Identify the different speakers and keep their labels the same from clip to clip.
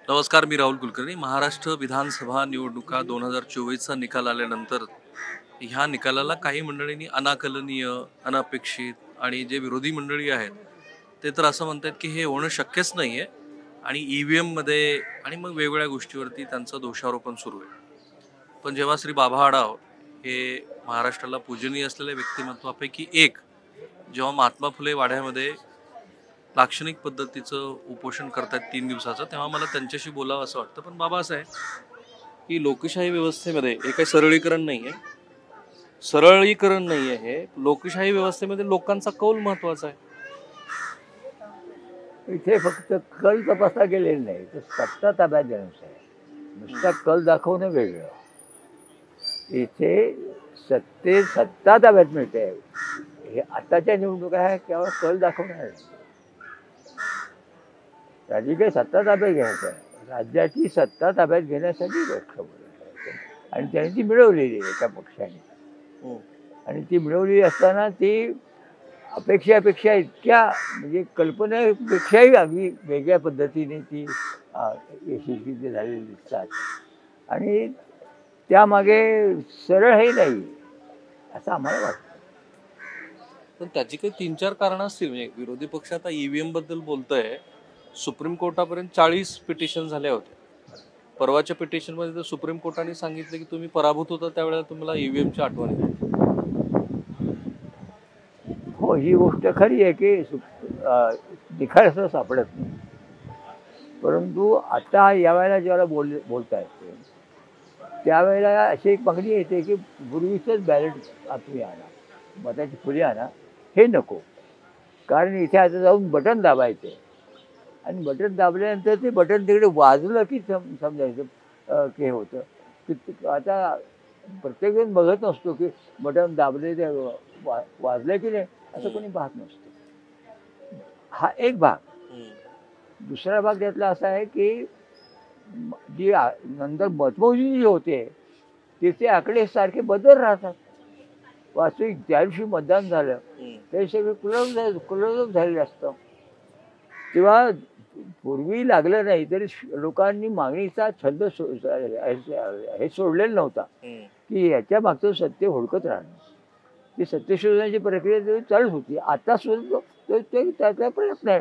Speaker 1: नमस्कार, मी राहुल कुलकर्णी. महाराष्ट्र विधानसभा निवडणुका 2024चा निकाल आल्यानंतर ह्या निकालाला काही मंडळींनी अनाकलनीय, अनपेक्षित आणि जे विरोधी मंडळी आहेत ते तर असं म्हणतात की हे होणं शक्यच नाही आहे आणि EVMमध्ये आणि मग वेगवेगळ्या गोष्टीवरती त्यांचं दोषारोपण सुरू आहे. पण जेव्हा श्री बाबा आढाव हे महाराष्ट्राला पूजनीय असलेल्या व्यक्तिमत्वापैकी एक, जेव्हा महात्मा फुले वाड्यामध्ये लाक्षणिक पद्धतीचं उपोषण करतात 3 दिवसाचं, तेव्हा मला त्यांच्याशी बोलावं असं वाटतं. पण बाबा असं आहे की लोकशाही व्यवस्थेमध्ये हे काही सरळीकरण नाही आहे. लोकशाही व्यवस्थेमध्ये लोकांचा कौल महत्वाचा आहे.
Speaker 2: इथे फक्त कल तपासला गेलेला नाही, तर सत्ता ताब्यात देण्याचं आहे. नुसता कल दाखवणं वेगळं. इथे सत्ता ताब्यात मिळते. हे आताच्या निवडणुका आहे केवळ कल दाखवणं आहे. राजकीय सत्ता ताब्यात घ्यायचं आहे. राज्याची सत्ता ताब्यात घेण्यासाठी गोष्ट बोलत आहे आणि त्यांनी ती मिळवलेली आहे एका पक्षाने. आणि ती मिळवलेली असताना ती अपेक्षापेक्षा इतक्या म्हणजे कल्पनेपेक्षाही अगदी वेगळ्या पद्धतीने ती यशस्वी झालेली दिसतात. आणि त्यामागे सरळही नाही असं आम्हाला वाटतं.
Speaker 1: पण त्याची काही 3-4 कारणं असतील. म्हणजे विरोधी पक्ष आता EVM बद्दल बोलतोय. सुप्रीम कोर्टापर्यंत 40 पिटिशन झाल्या होत्या. परवाच्या पिटिशनमध्ये तर सुप्रीम कोर्टाने सांगितलं की तुम्ही पराभूत होता त्यावेळेला तुम्हाला EVMची आठवण येते.
Speaker 2: हो, ही गोष्ट खरी आहे की निखार असं सापडत नाही. परंतु आता यावेळेला ज्याला बोलता येते त्यावेळेला अशी एक मागणी येते की पूर्वीचंच बॅलेट तुम्ही आणा, मताची फुले आणा, हे नको. कारण इथे आता जाऊन बटन दाबायचे आणि बटन दाबल्यानंतर ते बटन तिकडे वाजलं की समजायचं की होतं की आता प्रत्येकजण बघत नसतो की बटन दाबले ते वाजलं की नाही असं कोणी पाहत नसतं. हा एक भाग. दुसरा भाग त्यातला असा आहे की जी नंतर मतमोजणी जी होते तिचे आकडे सारखे बदल राहतात. वास्तविक ज्या दिवशी मतदान झालं ते सगळं कुलवून झालेलं असतं. तेव्हा पूर्वी लागलं नाही तरी लोकांनी मागणीचा छंद हे सोडलेला नव्हता की याच्या मागचं सत्य हुडकत राहणं. ती सत्य शोधण्याची प्रक्रिया चालूच होती. आता सुद्धा त्याचा प्रयत्न आहे.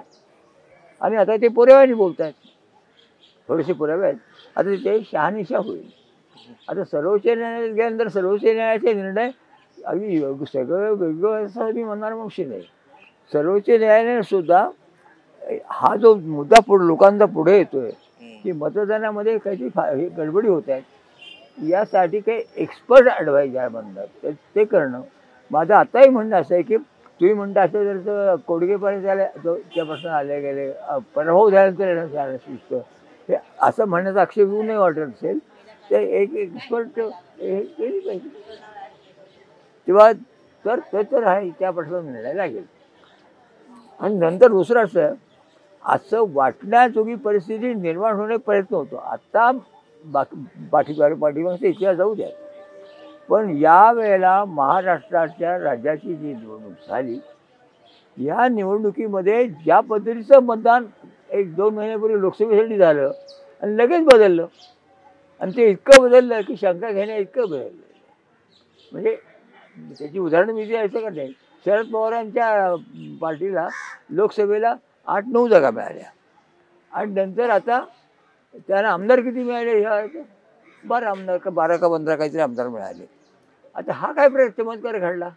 Speaker 2: आणि आता ते पुराव्याने बोलत आहेत. थोडेसे पुरावे आहेत. आता ते शहानिशा होईल. आता सर्वोच्च न्यायालयात गेल्यानंतर सर्वोच्च न्यायालयाचे निर्णय अगदी सगळं वेगळं असं मी म्हणणार मनुष्य नाही. सर्वोच्च न्यायालयाने सुद्धा हा जो मुद्दा लोकांचा पुढे येतोय की मतदानामध्ये काहीतरी गडबडी होत आहेत, यासाठी काही एक्सपर्ट ॲडवायझर म्हणतात ते करणं. माझं आताही म्हणणं असं आहे की तुम्ही म्हणता असं जर कोडगेपर्यंत त्याला त्यापासून आले गेले पराभव झाल्यानंतर झालं शिस्त हे असं म्हणण्याचा आक्षेप येऊ नाही वाटत असेल तर एक एक्सपर्ट हे केली पाहिजे. तेव्हा तर आहे त्यापासून निर्णय लागेल. आणि नंतर दुसरं असं वाटण्याजोगी परिस्थिती निर्माण होण्याचा प्रयत्न होतो. आता पाठीमागचा इतिहास जाऊ द्या. पण या वेळेला महाराष्ट्राच्या राज्याची जी निवडणूक झाली या निवडणुकीमध्ये ज्या पद्धतीचं मतदान 1-2 महिन्यापूर्वी लोकसभेसाठी झालं आणि लगेच बदललं आणि ते इतकं बदललं की शंका घेण्या इतकं बदललं. म्हणजे त्याची उदाहरणं मी द्यायचं का नाही. शरद पवारांच्या पार्टीला लोकसभेला 8-9 जागा मिळाल्या आणि नंतर आता त्यांना आमदार किती मिळाले ह्या 12 आमदार का 12 का 15 काहीतरी आमदार मिळाले. आता हा काय चमत्कार घडला.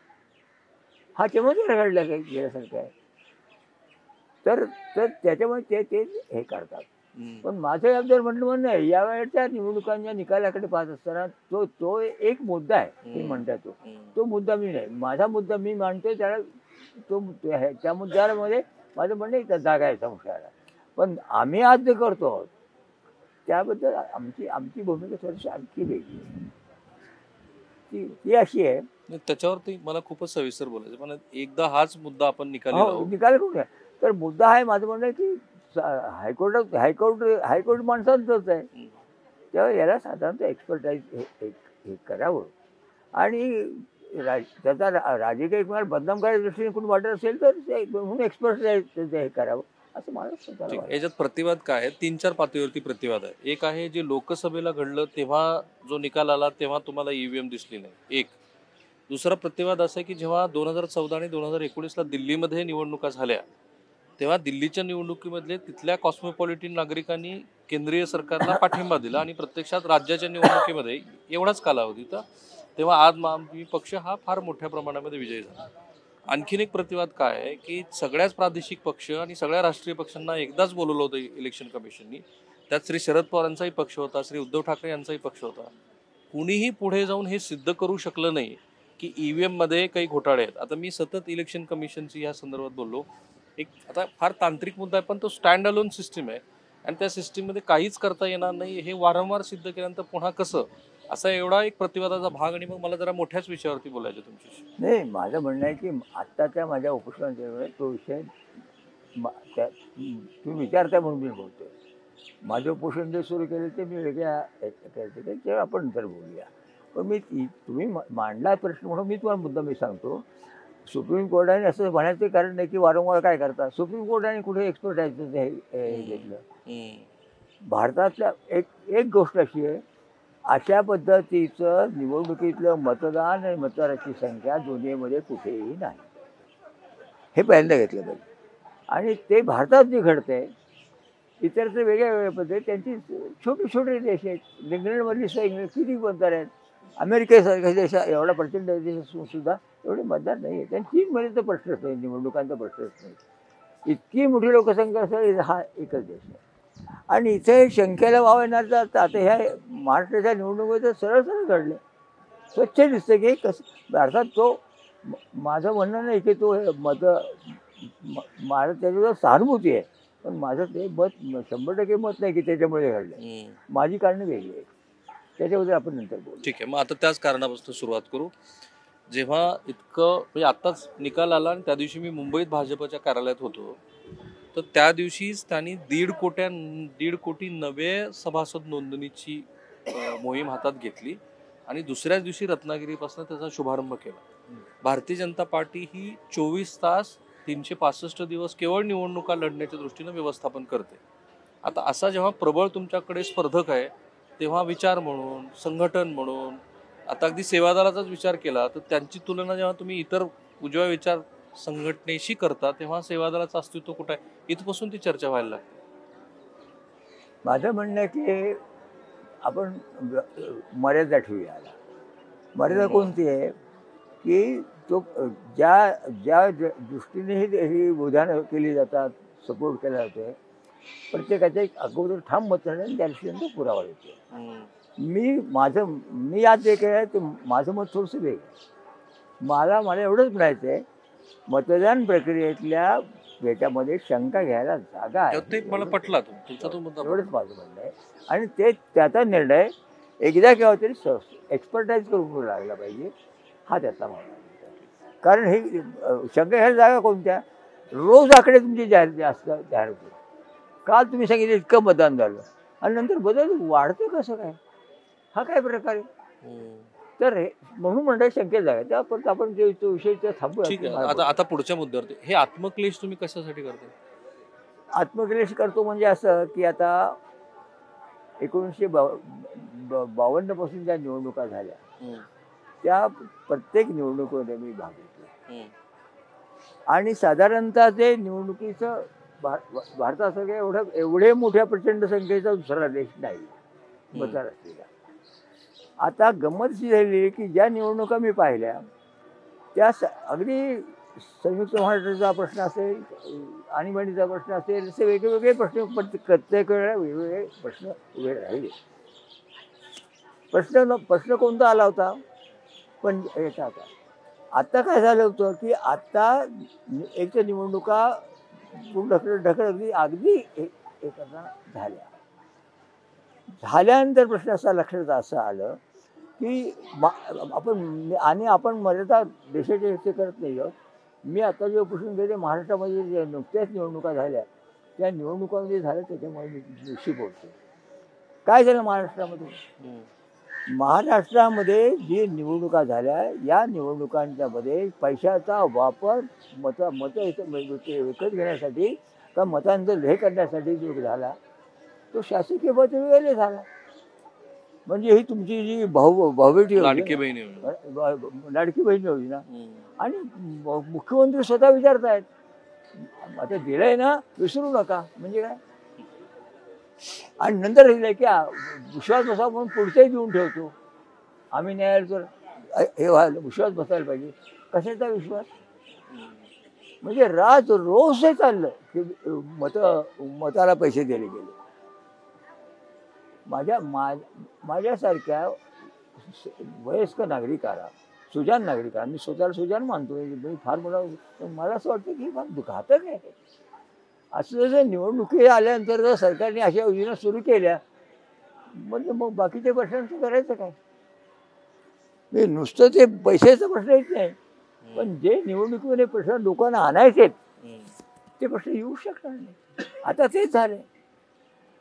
Speaker 2: हा चमत्कार घडला काही गेल्यासारखं आहे. तर त्याच्यामुळे ते हे करतात. पण माझं जर म्हणणं आहे यावेळेच्या निवडणुकांच्या निकालाकडे पाहत असताना तो एक मुद्दा आहे मी म्हणतात तो मुद्दा मी नाही. माझा मुद्दा मी मांडतो त्याला त्या मुद्द्यामध्ये माझं म्हणणं आहे जागा आहे संशयाला. पण आम्ही आज जे करतो आहोत त्याबद्दल आमची भूमिका थोडीशी आणखी वेगळी आहे. ती अशी आहे.
Speaker 1: त्याच्यावरती मला खूपच सविस्तर बोलायचं. पण एकदा हाच मुद्दा आपण निकाल
Speaker 2: करूया. तर मुद्दा आहे माझं म्हणणं की हायकोर्ट माणसांचंच आहे. तेव्हा याला साधारणतः एक्सपर्टाईज हे करावं. आणि त्याचा राजकीय बदनाम करायच्या दृष्टीने कोणी वाटत असेल तर म्हणून एक्सपर्ट हे करावं असं मला स्वतःला
Speaker 1: ठीक आहे.
Speaker 2: वाटतं.
Speaker 1: याच्यात प्रतिवाद काय आहे? 3-4 पातळीवरती प्रतिवाद आहे. एक आहे जे लोकसभेला घडलं तेव्हा जो निकाल आला तेव्हा तुम्हाला ईव्हीएम दिसली नाही. एक. दुसरा प्रतिवाद असा आहे की जेव्हा 2014 आणि 2019ला दिल्लीमध्ये निवडणुका झाल्या, तेव्हा दिल्लीच्या निवडणुकीमधले तिथल्या कॉस्मोपॉलिटन नागरिकांनी केंद्रीय सरकारला पाठिंबा दिला आणि प्रत्यक्षात राज्याच्या निवडणुकीमध्ये एवढाच कालावधी होता. तेव्हा आज आम आदमी पक्ष हा फार मोठ्या प्रमाणामध्ये विजयी झाला. आणखीन एक प्रतिवाद काय आहे की सगळ्याच प्रादेशिक पक्ष आणि सगळ्या राष्ट्रीय पक्षांना एकदाच बोलवलं होतं इलेक्शन कमिशननी. त्यात श्री शरद पवारांचाही पक्ष होता, श्री उद्धव ठाकरे यांचाही पक्ष होता. कुणीही पुढे जाऊन हे सिद्ध करू शकलं नाही की ईव्हीएम मध्ये काही घोटाळे आहेत. आता मी सतत इलेक्शन कमिशनची या संदर्भात बोललो. एक आता फार तांत्रिक मुद्दा आहे पण तो स्टँड अलोन सिस्टीम आहे आणि त्या सिस्टीममध्ये काहीच करता येणार नाही हे वारंवार सिद्ध केल्यानंतर पुन्हा कसं, असा एवढा एक प्रतिवादाचा भाग. आणि मग मला जरा मोठ्याच विषयावरती बोलायचं तुमच्याशी.
Speaker 2: नाही, माझं म्हणणं आहे की आत्ताच्या माझ्या उपोषणाच्या वेळेस तो विषय तुम्ही विचारताय म्हणून मी बोलतोय. माझं उपोषण जे सुरू केलं ते मी वेगळ्या केलं ते आपण नंतर बोलूया. पण तुम्ही मांडला प्रश्न म्हणून मी तुम्हाला मुद्दा सांगतो. सुप्रीम कोर्टाने असं म्हणायचं कारण नाही की वारंवार काय करतात. सुप्रीम कोर्टाने कुठे एक्सपर्टायचं हे घेतलं. भारतातल्या एक गोष्ट अशी आहे, अशा पद्धतीचं निवडणुकीतलं मतदान आणि मतदाराची संख्या दोन्हीमध्ये कुठेही नाही. हे पहिल्यांदा घेतलं पाहिजे. आणि ते भारतात जे घडतंय, इतर तर वेगळ्या वेगळ्या पद्धती त्यांची छोटे छोटे देश आहेत. इंग्लंडमधली इंग्लंड किती मतदार आहेत. अमेरिकेसारख्या देशा एवढा प्रचंड देश असून सुद्धा एवढे मतदार नाही आहेत. आणि चीनमध्ये तर प्रश्नच नाही, निवडणुकांचा प्रश्नच नाही. इतकी मोठी लोकसंख्या असेल हा एकच देश आहे. आणि इथे शंकेला वाव येणार तर आता ह्या महाराष्ट्राच्या निवडणुकीचं सरळ सरळ घडलं. स्वच्छ दिसतं की कसं अर्थात तो माझं म्हणणं नाही की तो माझं त्याच्यावर सहानुभूती आहे. पण माझं ते मत 100% मत नाही की त्याच्यामुळे घडलं. माझी कारणं वेगळी आहेत. त्याच्याबद्दल आपण नंतर बोलू.
Speaker 1: ठीक आहे. मग आता त्याच कारणापासून सुरुवात करू. जेव्हा इतकं म्हणजे आत्ताच निकाल आला आणि त्या दिवशी मी मुंबईत भाजपच्या कार्यालयात होतो, तर त्या दिवशीच त्यांनी 1.5 कोटी नवे सभासद नोंदणीची मोहीम हातात घेतली आणि दुसऱ्याच दिवशी रत्नागिरीपासून त्याचा शुभारंभ केला. भारतीय जनता पार्टी ही 24 तास 365 दिवस केवळ निवडणुका लढण्याच्या दृष्टीनं व्यवस्थापन करते. आता असा जेव्हा प्रबळ तुमच्याकडे स्पर्धक आहे, तेव्हा विचार म्हणून, संघटन म्हणून, आता अगदी सेवादलाचाच विचार केला तर त्यांची तुलना जेव्हा तुम्ही इतर उजव्या विचार संघटनेशी करता तेव्हा सेवादलाचं अस्तित्व कुठं आहे, इथपासून ती चर्चा व्हायला लागते.
Speaker 2: माझं म्हणणं आहे की आपण मर्यादा ठेवूया. मर्यादा कोणती आहे की तो ज्या ज्या दृष्टीने ही विधानं केली जातात, सपोर्ट केला जातो, प्रत्येकाच्या एक अगोदर ठाम मत आणि त्या दृष्टीने पुरावा येतो. मी आज जे काय आहे ते माझं मत थोडंसं वेगळं. मला एवढंच म्हणायचं आहे, मतदान प्रक्रियेतल्या याच्यामध्ये शंका घ्यायला जागा आहे.
Speaker 1: मला पटला तुमचा तो मुद्दा.
Speaker 2: एवढंच माझं म्हणणं आहे. आणि ते त्याचा निर्णय एकदा केव्हा तरी एक्सपर्टाईज करून लागला पाहिजे, हा त्याचा म्हणणं आहे. कारण हे शंका घ्यायला जागा कोणत्या, रोज आकडे तुमची जाहीर होते. काल तुम्ही सांगितलं इतकं मतदान झालं आणि नंतर बदल वाढतं कसं काय, हा काय प्रकार आहे. तर हे म्हणून म्हणतात शंकेत जागा. त्यापर्यंत आपण जे तो विषय थांबूया.
Speaker 1: आता पुढच्या मुद्द्यावरती हे आत्मक्लेश तुम्ही कशासाठी करता.
Speaker 2: आत्मक्लेश करतो म्हणजे असं की आता 1952 पासून ज्या निवडणुका झाल्या त्या प्रत्येक निवडणुकीमध्ये मी भाग घेतला. आणि साधारणतः ते निवडणुकीचं भारतासारख्या एवढे मोठ्या प्रचंड संख्येचा दुसरा देश नाही मतदार असलेला. आता गंमतशी झाली की ज्या निवडणुका मी पाहिल्या त्या अगदी संयुक्त महाराष्ट्राचा प्रश्न असेल, आणीबाणीचा प्रश्न असेल, असे वेगवेगळे प्रश्न प्रत्येक वेळेला वेगवेगळे प्रश्न उभे राहिले. प्रश्न कोणता आला होता पण याचा होता. आत्ता काय झालं होतं की आत्ता एक तर निवडणुका ढकल अगदी एकदा झाल्यानंतर प्रश्न असा लक्षात असं आलं की आपण मर्यादा देशाच्या हिस्से करत नाही आहोत. मी आता जे उपोषण केले महाराष्ट्रामध्ये जे नुकत्याच निवडणुका झाल्या त्या निवडणुकांमध्ये झाल्या त्याच्यामुळे मी दिवशी बोलतो. काय झालं महाराष्ट्रामध्ये जी निवडणुका झाल्या या निवडणुकांच्या मध्ये पैशाचा वापर मत विकत घेण्यासाठी का मतांतर हे करण्यासाठी जो झाला तो शासकीय पदवीला झाला. म्हणजे ही तुमची जी भाऊबेटी होती
Speaker 1: लाडकी
Speaker 2: ना,
Speaker 1: बहीण योजना.
Speaker 2: लाडकी बहीण होती ना,
Speaker 1: हम्म.
Speaker 2: आणि मुख्यमंत्री स्वतः विचारतायत आता दिलंय ना विसरू नका म्हणजे काय. आणि नंतर लिहिलंय की विश्वास बसा म्हणून पुढचंही देऊन ठेवतो आम्ही. न्यायालय तर हे व्हायला विश्वास बसायला पाहिजे. कशाचा विश्वास. म्हणजे रोज हे चाललं की मताला पैसे दिले गेले. माझ्यासारख्या वयस्कर नागरिकाला, सुजाण नागरिकाला, मी स्वतःला सुजाण मानतो, मी फार मला असं वाटतं की फार घातक आहे. असं जसं निवडणुकी आल्यानंतर जर सरकारने अशा योजना सुरू केल्या म्हणजे मग बाकीच्या प्रश्नांचं करायचं काय. म्हणजे नुसतं ते पैशाचा प्रश्न येत नाही, पण जे निवडणुकीमध्ये प्रश्न लोकांना आणायचे ते प्रश्न येऊ शकणार नाही. आता तेच झाले.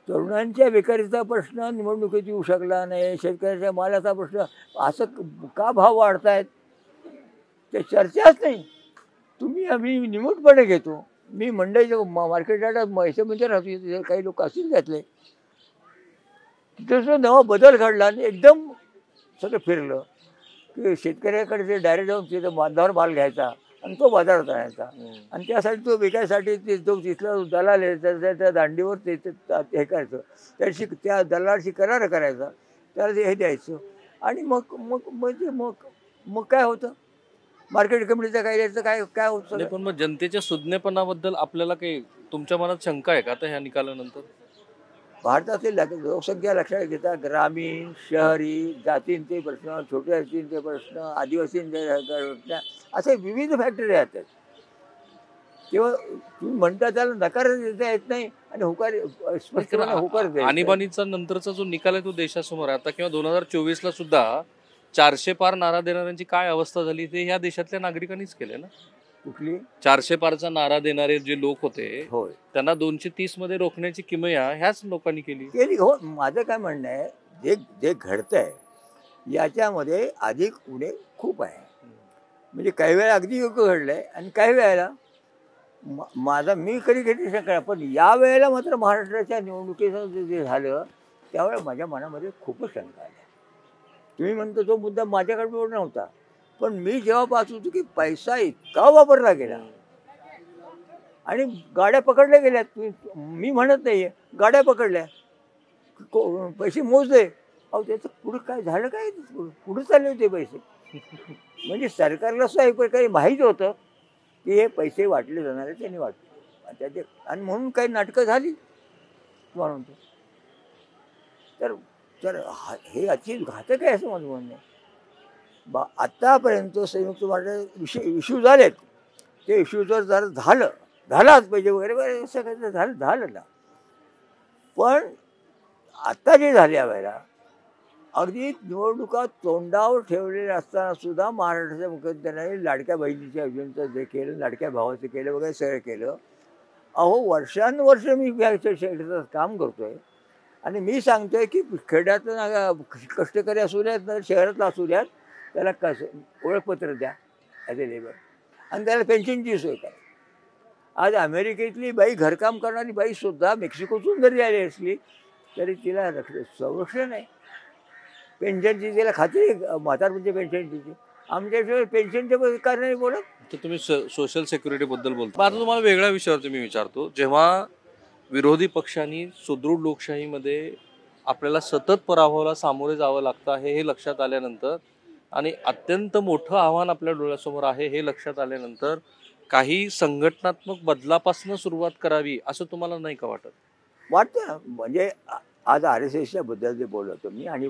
Speaker 2: तरुणांच्या बेकारीचा प्रश्न निवडणुकीत येऊ शकला नाही. शेतकऱ्याच्या मालाचा प्रश्न असं का भाव वाढतायत ते चर्चाच नाही. आम्ही निमूटपणे घेतो. मी मंडईच्या मार्केट यार्डात म्हणजे राहतो, काही लोक असतील त्यातले. तसं नवा बदल घडला आणि एकदम सगळं फिरलं की शेतकऱ्याकडे ते डायरेक्ट जाऊन तिथं बांधावर माल घ्यायचा आणि तो बाजारात आणायचा. आणि त्यासाठी तो विकायसाठी जो तिथला दलाल आहे त्या दांडीवर ते हे करायचं, त्याशी त्या दलालाशी करार करायचा, त्याला ते हे द्यायचं. आणि मग मग म्हणजे मग मग काय होतं, मार्केट कमिटीचं काय द्यायचं, काय काय होतं.
Speaker 1: पण मग जनतेच्या सुज्ञपणाबद्दल आपल्याला काही तुमच्या मनात शंका आहे का आता ह्या निकालानंतर.
Speaker 2: भारतातील लोकसंख्या लक्षात घेता ग्रामीण, शहरी, जातींचे प्रश्न, छोट्या जातींचे प्रश्न, आदिवासींचे प्रश्न, असे विविध फॅक्टरी आहेत. तेव्हा तुम्ही म्हणता त्याला नकार देता येत नाही आणि होकार स्पष्टपणे होकार देत.
Speaker 1: आणीबाणीचा नंतरचा जो निकाल आहे तो देशासमोर आहे आता. किंवा 2024ला सुद्धा 400 पार नारा देणाऱ्यांची काय अवस्था झाली ते ह्या देशातल्या नागरिकांनीच केले ना.
Speaker 2: कुठली
Speaker 1: 400 पारचा नारा देणारे जे लोक होते
Speaker 2: होय,
Speaker 1: त्यांना 230 मध्ये रोखण्याची किमया ह्याच लोकांनी केली.
Speaker 2: हो. माझं काय म्हणणं आहे, जे जे घडतंय याच्यामध्ये अधिक उणे खूप आहे. म्हणजे काही वेळा अगदी योग्य घडलंय आणि काही वेळेला मी कधी घेतली शंका, पण या वेळेला मात्र महाराष्ट्राच्या निवडणुकीचं जे झालं त्यावेळेला माझ्या मनामध्ये खूपच शंका आल्या. तुम्ही म्हणतो तो मुद्दा माझ्याकडे नव्हता, पण मी जेव्हा पाहत होतो की पैसा इतका वापरला गेला आणि गाड्या पकडल्या गेल्या. मी म्हणत नाहीये, गाड्या पकडल्या, पैसे मोजले. अहो त्याचं पुढं काय झालं, काय पुढे चालले होते पैसे. म्हणजे सरकारला सुद्धा एक प्रकारे माहीत होतं की हे पैसे वाटले जाणार आहे, त्यांनी वाटले त्याचे, आणि म्हणून काही नाटकं झाली म्हणून. तर हे अति घातक आहे असं माझं म्हणणं आहे. आत्तापर्यंत संयुक्त महाराष्ट्र इश्यू झालेत, ते इश्यू जर झालाच पाहिजे वगैरे वगैरे असं काही झालं ना. पण आत्ता जे झाले यावेळेला अगदी निवडणुका तोंडावर ठेवलेल्या असताना सुद्धा महाराष्ट्राच्या मुख्यमंत्र्यांनी लाडक्या बहिणीच्या योजनेचं जे केलं, लाडक्या भावाचं केलं वगैरे सगळं केलं. अहो वर्षानुवर्ष मी या क्षेत्रात काम करतोय आणि मी सांगतोय की खेड्यातलं कष्टकरी असू द्यात ना शहरातला असू द्यात, त्याला ओळखपत्र द्या ॲज ए लेबर आणि त्याला पेन्शनची सोय करा. आज अमेरिकेतली बाई घरकाम करणारी बाईसुद्धा मेक्सिकोतून जरी आली असली तरी तिला संरक्षण आहे, पेन्शनची तिला खात्री म्हातारपणच्या पेन्शनची. आमच्या पेन्शनच्या कारणाने बोलत.
Speaker 1: तर तुम्ही सोशल सिक्युरिटी बद्दल बोलता. आता तुम्हाला वेगळ्या विषयावर तुम्ही विचारतो. जेव्हा विरोधी पक्षांनी सुदृढ लोकशाहीमध्ये आपल्याला सतत पराभवाला सामोरे जावं लागतं हे लक्षात आल्यानंतर आणि अत्यंत मोठं आव्हान आपल्या डोळ्यासमोर आहे हे लक्षात आल्यानंतर काही संघटनात्मक बदलापासून सुरुवात करावी असं तुम्हाला नाही का वाटत.
Speaker 2: वाटतं ना. म्हणजे आज RSSच्या बद्दल जे बोलत होतो मी आणि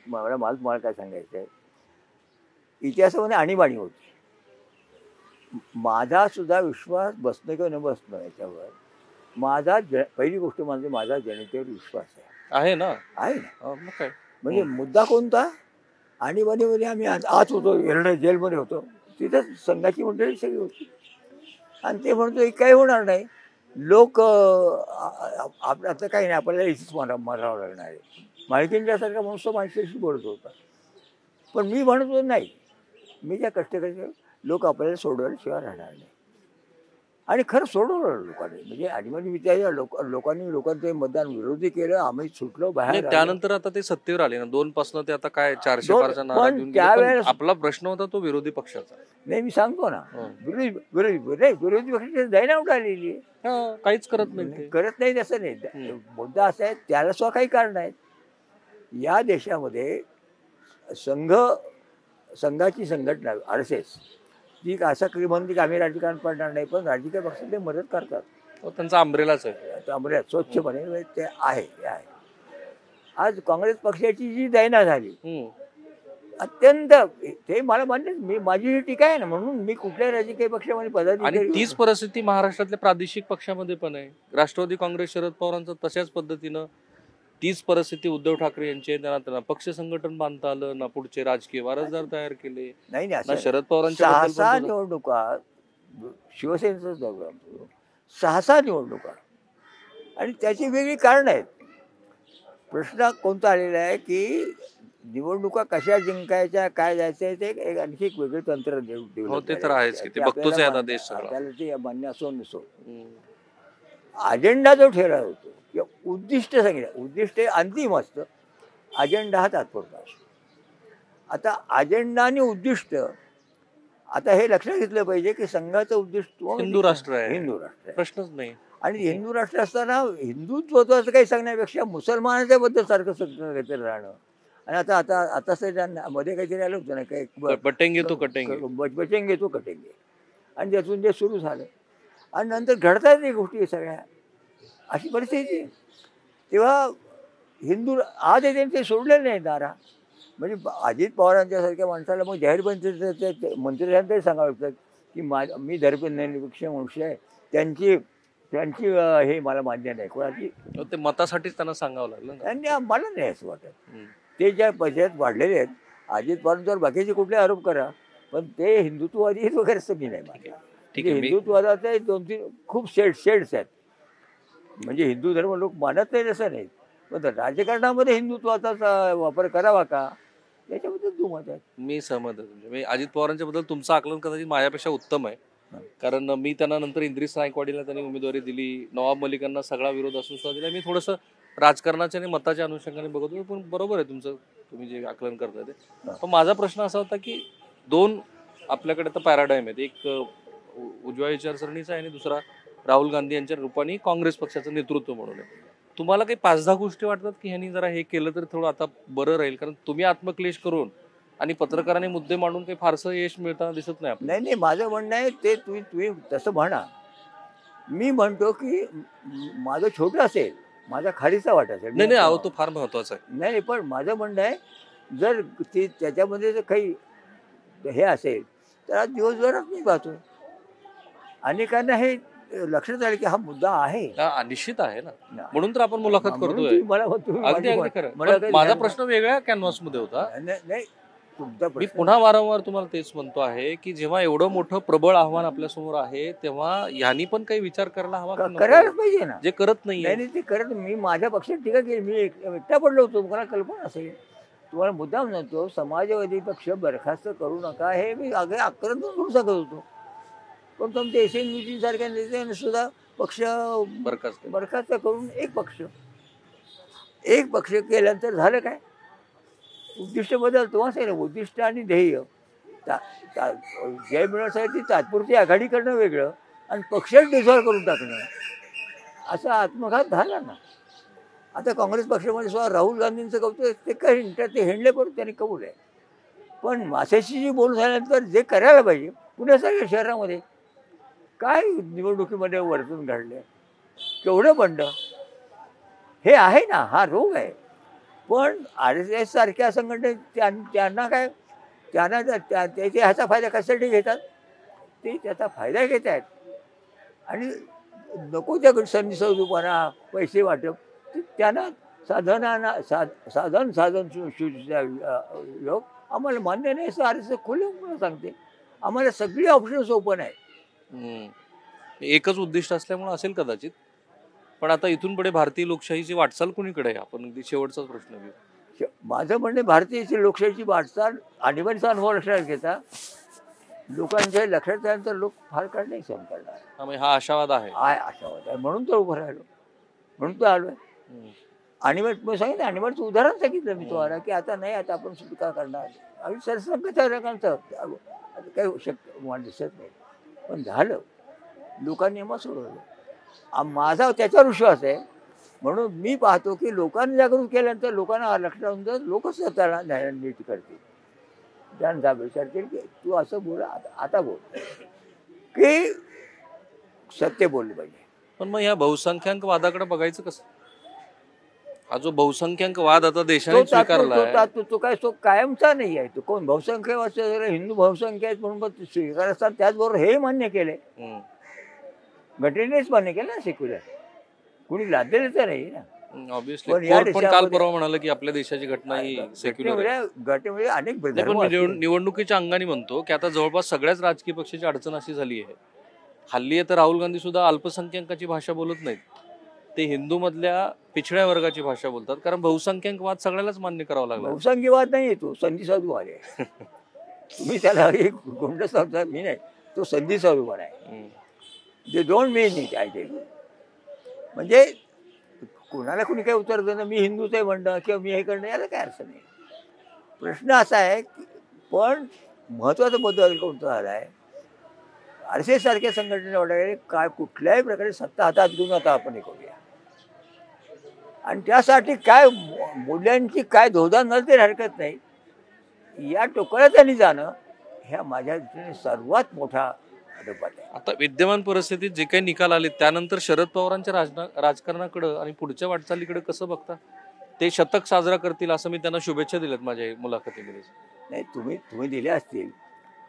Speaker 2: मला काय सांगायचं आहे, इतिहासामध्ये आणीबाणी होती. माझा सुद्धा विश्वास बसणं किंवा न बसणं याच्यावर पहिली गोष्ट म्हणजे माझा जनतेवर विश्वास
Speaker 1: आहे ना.
Speaker 2: आहे ना.
Speaker 1: मग काय
Speaker 2: म्हणजे मुद्दा कोणता, आणीबाणीमध्ये आम्ही आत होतो, जेलमध्ये होतो, तिथं संघाची मंडळी सगळी होती आणि ते म्हणतो काही होणार नाही, लोक आता काही नाही, आपल्याला इथेच मारावं लागणार आहे. माहितींच्यासारखा माणूस माणसाशी बोलत होता. पण मी म्हणतो नाही, मी ज्या कष्टकरी लोक आपल्याला सोडवायला शिवाय राहणार नाही. आणि खरं सोडवलं लोकांनी. म्हणजे आणीबाणी विचार लोकांचे मतदान विरोधी केलं, आम्ही सुटलो
Speaker 1: नाही,
Speaker 2: बाहेर आलो.
Speaker 1: त्यानंतर आता ते सत्तेवर आले ना 2 पासून ते आता काय 400
Speaker 2: दोन-
Speaker 1: पारचा नारा
Speaker 2: पण
Speaker 1: घेऊन गेले. पण
Speaker 2: त्यावेळेस-
Speaker 1: आपला प्रश्न होता तो विरोधी पक्षाचा.
Speaker 2: नाही, मी सांगतो ना,
Speaker 1: हं.
Speaker 2: विरोधी पक्षाची दैना उडालेली आहे.
Speaker 1: काहीच करत नाही ते.
Speaker 2: करत नाही असं नाही. मुद्दा असा आहे, त्याला सुद्धा काही कारण आहेत. या देशामध्ये संघाची संघटना RSS ती असं म्हणते की आम्ही राजकारण पडणार नाही, पण राजकीय पक्षात ते मदत करतात.
Speaker 1: त्यांचा अंब्रेलाच आहे.
Speaker 2: त्यामुळे स्वच्छपणे ते आहे. आज काँग्रेस पक्षाची जी दैना झाली अत्यंत, ते मला मान्य, माझी ही टीका आहे ना, म्हणून मी कुठल्याही राजकीय पक्षामध्ये
Speaker 1: आणि
Speaker 2: पदाधिकारी
Speaker 1: तीच परिस्थिती महाराष्ट्रातल्या प्रादेशिक पक्षामध्ये पण आहे. राष्ट्रवादी काँग्रेस शरद पवारांचं तशाच पद्धतीनं तीच परिस्थिती उद्धव ठाकरे यांची आहे. त्यांना पक्ष संघटन बांधता आलं ना, पुढचे राजकीय वारसदार तयार केले
Speaker 2: नाही
Speaker 1: ना,
Speaker 2: असं
Speaker 1: शरद पवारांच्या
Speaker 2: 6 निवडणुका शिवसेनेचं जाऊ 6 निवडणुका, आणि त्याची वेगळी कारण आहेत. प्रश्न कोणता आलेला आहे की निवडणुका कशा जिंकायच्या, काय जायचं, ते एक आणखी एक वेगळं तंत्र
Speaker 1: हो, ते तर आहेच की ते बघतोच आहे आता देश सगळा.
Speaker 2: आपल्याला ते मान्य असो नसो, अजेंडा जो ठेवला होतो किंवा उद्दिष्ट सांगितलं, उद्दिष्ट हे अंतिम असतं, अजेंडा हा तात्पुरता असतो. आता अजेंडा आणि उद्दिष्ट, आता हे लक्षात घेतलं पाहिजे की संघाचं उद्दिष्ट
Speaker 1: हिंदू राष्ट्र आहे.
Speaker 2: हिंदू राष्ट्र आहे.
Speaker 1: प्रश्नच नाही.
Speaker 2: आणि हिंदू राष्ट्र असताना हिंदुत्वाचं काही सांगण्यापेक्षा मुसलमानाच्या बद्दल सारखं सगळं काहीतरी राहणं. आणि आता मध्ये काहीतरी आलं होतं ना, काही
Speaker 1: बटेंगे तो कटेंगे.
Speaker 2: बचेंगे तो कटेंगे, आणि त्यातून जे सुरू झालं आणि नंतर घडतात या गोष्टी सगळ्या, अशी परिस्थिती. तेव्हा हिंदू आज ते सोडलेलं नाही नारा. म्हणजे अजित पवारांच्यासारख्या माणसाला मग जाहीरपणे मंत्र्यांना तरी सांगावं लागतं की मी धर्मनिरपेक्ष मनुष्य आहे, त्यांची हे मला मान्य नाही. कोणाची
Speaker 1: ते मतासाठीच त्यांना सांगावं लागलं ना.
Speaker 2: त्यांनी मला नाही असं वाटत. ते ज्या पक्षात वाढलेले आहेत, अजित पवारांच्यावर बाकीचे कुठले आरोप करा, पण ते हिंदुत्ववादी आहेत वगैरे असं मी नाही मानत.
Speaker 1: ठीक आहे.
Speaker 2: हिंदुत्वादाचे 2-3 खूप शेड्स आहेत. म्हणजे हिंदू धर्म लोक मानत नाही असं नाही, पण राजकारणामध्ये हिंदुत्वाचा वापर करावा का, याच्याबद्दल दुमत आहे.
Speaker 1: मी सहमत आहे. म्हणजे अजित पवारांच्या बद्दल तुमचं आकलन कदाचित माझ्यापेक्षा उत्तम आहे. कारण मी त्यांना नंतर इंद्रिस नायकवाडीला त्यांनी उमेदवारी दिली, नवाब मलिकांना सगळा विरोध असून सुद्धा दिला. मी थोडंसं राजकारणाच्या आणि मताच्या अनुषंगाने बघत होतो, पण बरोबर आहे तुमचं, तुम्ही जे आकलन करताय ते. पण माझा प्रश्न असा होता की 2 आपल्याकडे तर पॅराडाईम आहेत. एक उजव्या विचारसरणीचा आहे आणि दुसरा राहुल गांधी यांच्या रूपाने काँग्रेस पक्षाचं नेतृत्व म्हणून आहे. तुम्हाला काही 5-10 गोष्टी वाटतात की ह्यांनी जरा हे केलं तर थोडं आता बरं राहील? कारण तुम्ही आत्मक्लेश करून आणि पत्रकारांनी मुद्दे मांडून काही फारसं यश मिळताना दिसत नाही आपल्याला.
Speaker 2: नाही, माझं म्हणणं आहे ते तुम्ही तसं म्हणा. मी म्हणतो की माझं छोटं असेल, माझा खालीचा वाटा असेल.
Speaker 1: नाही, अहो तो फार महत्वाचा आहे.
Speaker 2: नाही, पण माझं म्हणणं आहे जर ते त्याच्यामध्ये जर काही हे असेल तर आज दिवसभरात मी पाहतो अनेकांना हे लक्षात आलं की हा मुद्दा आहे.
Speaker 1: निश्चित आहे ना, म्हणून तर आपण मुलाखत करतोय. अगदी
Speaker 2: मला
Speaker 1: खरं. माझा प्रश्न वेगळ्या कॅनव्हास मध्ये होता.
Speaker 2: नाही, तुमचा
Speaker 1: मी
Speaker 2: प्रश्न
Speaker 1: पुन्हा वारंवार तुम्हाला तेच म्हणतो आहे की जेव्हा एवढं मोठं प्रबळ आव्हान आपल्या समोर आहे, तेव्हा ह्यांनी पण काही विचार करायला हवा की नको?
Speaker 2: करायला पाहिजे ना.
Speaker 1: जे करत नाहीये.
Speaker 2: नाही, ते करत. मी माझ्या पक्षात टीका केली, मी एकटा पडलो होतो. तुम्हाला कल्पना असेल, तुम्हाला मुद्दाम म्हणतो समाजवादी पक्ष बरखास्त करू नका, हे मी आक्रमक म्हणून सांगत होतो. पण तुमच्या SNUG सारख्या नेत्याने सुद्धा पक्ष बरखास्त करून एक पक्ष केल्यानंतर झालं काय? उद्दिष्ट बदलतो असेल. उद्दिष्ट आणि ध्येय जय मिळवण्यासाठी तात्पुरती आघाडी करणं वेगळं आणि पक्षात डिझॉल्व करून टाकणं, असा आत्मघात झाला ना. आता काँग्रेस पक्षामध्ये सुद्धा राहुल गांधींचं कौतुक, ते काही ते हेंडले करून त्यांनी कबूल आहे. पण मासेशी जी बोलून झाल्यानंतर जे करायला पाहिजे, पुण्यासारख्या शहरामध्ये काय निवडणुकीमध्ये वर्तन घडले, केवढं बंड हे आहे ना, हा रोग आहे. पण RSS सारख्या संघटने त्यांना ते ह्याचा फायदा कशासाठी घेतात? ते त्याचा फायदा घेत आहेत आणि नको त्या संधीसौदूपणा, पैसे वाटप, त्यांना साधन योग आम्हाला मान्य नाही असं RSS खुले सांगते. आम्हाला सगळी ऑप्शन्स ओपन आहे.
Speaker 1: एकच उद्दिष्ट असल्यामुळे असेल कदाचित. पण आता इथून पुढे भारतीय लोकशाहीची वाटचाल कोणीकडे आहे? आपण शेवटचाच प्रश्न घेऊ.
Speaker 2: माझं म्हणणे भारतीय लोकशाहीची वाटचाल आणीबाणीचा अनुभव लक्षात घेता लोकांच्या लक्षात आल्यानंतर लोक फार काळ नाही सहन करणार.
Speaker 1: म्हणजे हा आशावाद आहे.
Speaker 2: आशावाद आहे म्हणून तर उभं राहिलो, म्हणून तर आलोय. आणि मग सांगितलं, आणि मग उदाहरण सांगितलं मी तुम्हाला की आता नाही, आता आपण सुटका करणार. आम्ही सरसंकट लोकांचं आता काही शक्य मला दिसत नाही, पण झालं. लोकांनी मग सोडवलं. माझा त्याच्यावर विश्वास आहे. म्हणून मी पाहतो की लोकांनी जागृत केल्यानंतर लोकांना लक्षात येऊन लोक स्वतःला नीट करतील. त्यांना विचारतील की तू असं बोल, आता बोल की सत्य बोलले पाहिजे.
Speaker 1: पण मग ह्या बहुसंख्याक वादाकडे बघायचं कसं? हा जो बहुसंख्याक वाद आता देशाने स्वीकारला
Speaker 2: तो काय तो कायमचा नाही आहे. तो कोण बहुसंख्यक हिंदू बहुसंख्या आहेत म्हणून स्वीकार असतात. त्याचबरोबर हे मान्य केले, घटनेनेच मान्य केलं ना, सेक्युलर कुणी लादलेलं तर नाही ना.
Speaker 1: काल परवा म्हणाले की आपल्या देशाची घटना ही सेक्युलर
Speaker 2: घटनेमध्ये अनेक
Speaker 1: निवडणुकीच्या अंगाने म्हणतो की आता जवळपास सगळ्याच राजकीय पक्षाची अडचण अशी झाली आहे. हल्ली तर राहुल गांधी सुद्धा अल्पसंख्याकाची भाषा बोलत नाहीत, ते हिंदू मधल्या पिछड्या वर्गाची भाषा बोलतात, कारण बहुसंख्याक वाद सगळ्यालाच मान्य करावा लागला.
Speaker 2: बहुसंख्यवाद नाही, तो संधी साधूवाद आहे. तुम्ही त्याला एक गुंड समजा, मी नाही, तो संधी साधूवाद आहे. जे don't mean it I tell. म्हणजे कोणाला कोणी काही उत्तर देणं, मी हिंदूच आहे म्हणणं किंवा मी हे करणं, याला काय अर्थ नाही. प्रश्न असा आहे, पण महत्त्वाचा मुद्दा कोणता झाला आहे, RSS सारख्या संघटनेने वाटायला काय कुठल्याही प्रकारे सत्ता हातात घेऊन आता आपण हे करूया, आणि त्यासाठी काय मूल्यांची काय धोरण नसते हरकत नाही, या टोकाला त्यांनी जाणं ह्या माझ्या दृष्टीने सर्वात मोठा धोका आहे.
Speaker 1: आता विद्यमान परिस्थितीत जे काही निकाल आले त्यानंतर शरद पवारांच्या राजकारणाकडे आणि पुढच्या वाटचालीकडे कसं बघता? ते शतक साजरा करतील असं मी त्यांना शुभेच्छा दिल्यात माझ्या मुलाखतीमध्ये.
Speaker 2: नाही, तुम्ही दिल्या असतील,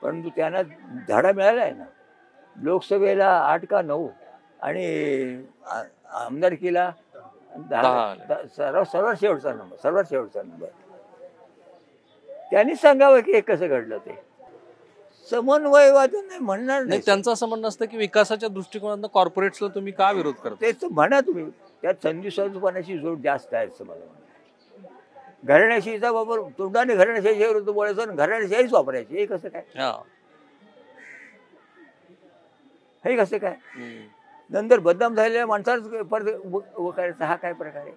Speaker 2: परंतु त्यांना धडा मिळाला आहे ना. लोकसभेला 8 का 9 आणि आमदारकीला 10, सर्वात शेवटचा नंबर. त्यांनी सांगावं की हे कसं घडलं. ते समन्वयवाद नाही म्हणणार नाही.
Speaker 1: त्यांचं असं म्हणणं असतं की विकासाच्या दृष्टिकोनातून कॉर्पोरेट्सला तुम्ही का विरोध करता?
Speaker 2: तेच म्हणा तुम्ही. त्यात संधी साधूपणाची जोड जास्त आहे असं मला म्हणणं. घराण्याशीचा वापर तोंडाने घराण्याशाही विरुद्ध बोलायचं आणि घराण्याशाहीच वापरायची, हे कसं काय? हे कसं काय? नंतर बदनाम झालेल्या माणसाला परत उभं करायचं, हा काय प्रकार आहे?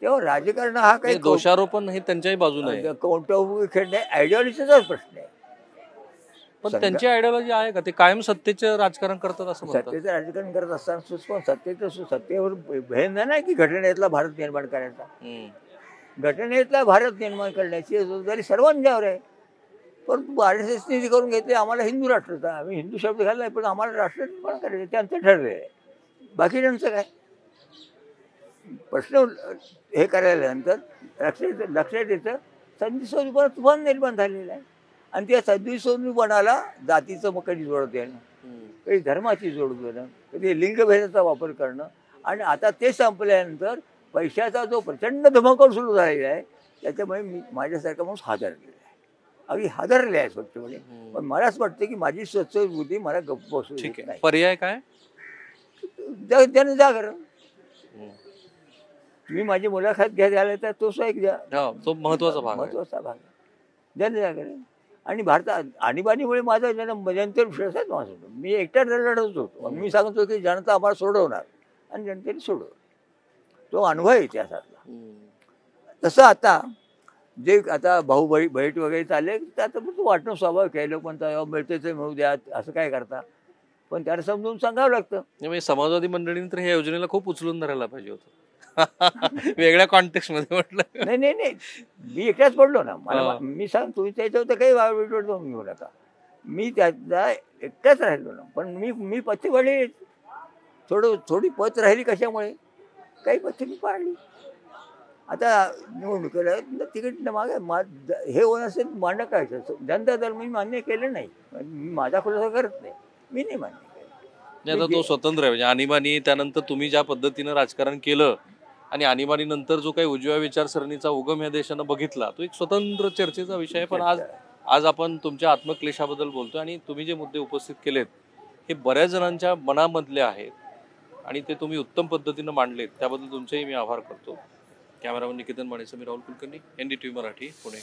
Speaker 2: तेव्हा राजकारण हा काही
Speaker 1: दोषारोपण हे त्यांच्याही बाजूने
Speaker 2: कोणत्या खेळणे आयडिओलॉजीचाच प्रश्न आहे.
Speaker 1: पण त्यांची आयडिओलॉजी आहे का? ते कायम सत्तेचं राजकारण करतात असं म्हणतात.
Speaker 2: सत्तेचं राजकारण करत असताना सत्तेवर भेद नाही की घटनेतला भारत निर्माण करायचा. घटनेतला भारत निर्माण करण्याची जबाबदारी सर्वांच्यावर आहे. परंतु RSSने करून घेतले, आम्हाला हिंदू राष्ट्राचा, आम्ही हिंदू शब्द घालला नाही, पण आम्हाला राष्ट्र निर्माण करायचं त्यांचं ठरलेलं आहे. बाकी त्यांचं काय प्रश्न हे करायल्यानंतर लक्षात येतं संधी स्वरूपात तुफान निर्माण झालेलं आहे. आणि त्या संधी स्वरूपाला जातीचं मग कधी जोड देणं, कधी धर्माची जोड देणं, कधी लिंगभेदाचा वापर करणं, आणि आता ते संपल्यानंतर पैशाचा जो प्रचंड धुमाकूळ सुरू झालेला आहे, त्याच्यामुळे मी माझ्यासारखा माणूस हादरलेला आहे. अगदी हादरले आहे स्वच्छपणे. पण मलाच वाटतं की माझी स्वच्छ बुद्धी मला गप्प बसू देत नाही. पर्याय काय? जनजागरण. तुम्ही माझी मुलाखत घ्यायला तर तो एक
Speaker 1: तो महत्वाचा भाग
Speaker 2: आहे. जनजागरण. आणि भारतात आणीबाणीमुळे माझा जनतेवर विश्वास आहे माझा. मी एकटा लढत होतो, मी सांगतो की जनता आम्हाला सोडवणार, आणि जनतेने सोडवलं. तो अनुभव आहे इतिहासातला. तसं आता जे आता भाऊ भेट वगैरे चालले, तर आता तो वाटणं स्वाभाविक आहे. लोक म्हणतात मिळते ते मिळू द्या, असं काय करता, पण त्याला समजून सांगावं लागतं.
Speaker 1: समाजवादी मंडळीने तर ह्या योजनेला खूप उचलून धरायला पाहिजे होतं. वेगळ्या कॉन्टेक्स्ट मध्ये म्हटलं.
Speaker 2: नाही, मी एकटाच पडलो ना. मला मी सांग, तुम्ही त्याच्यावर काही वावड घेऊ नका. मी त्याचा एकटाच राहिलो ना. पण मी पथ्य पाडली, थोडी पत राहिली. कशामुळे? काही पथ्य मी पाडली. आता निवडणुकीला तिकीट मागे हे होणं असेल मांडणं काय, जनता दल मी मान्य केलं नाही. मी माझा खुलासा करत नाही, मी नाही मान्य केलं.
Speaker 1: आता तो स्वतंत्र आहे. म्हणजे आणीबाणी त्यानंतर तुम्ही ज्या पद्धतीनं राजकारण केलं, आणि आणीबाणीनंतर जो काही उजव्या विचारसरणीचा उगम या देशानं बघितला, तो एक स्वतंत्र चर्चेचा विषय आहे. पण आज आपण तुमच्या आत्मक्लेशाबद्दल बोलतो, आणि तुम्ही जे मुद्दे उपस्थित केलेत हे बऱ्याच जणांच्या मनामधले आहेत, आणि ते तुम्ही उत्तम पद्धतीनं मांडलेत. त्याबद्दल तुमचेही मी आभार करतो. कॅमेरामन निकेतन मानेसह मी राहुल कुलकर्णी, NDTV मराठी, पुणे.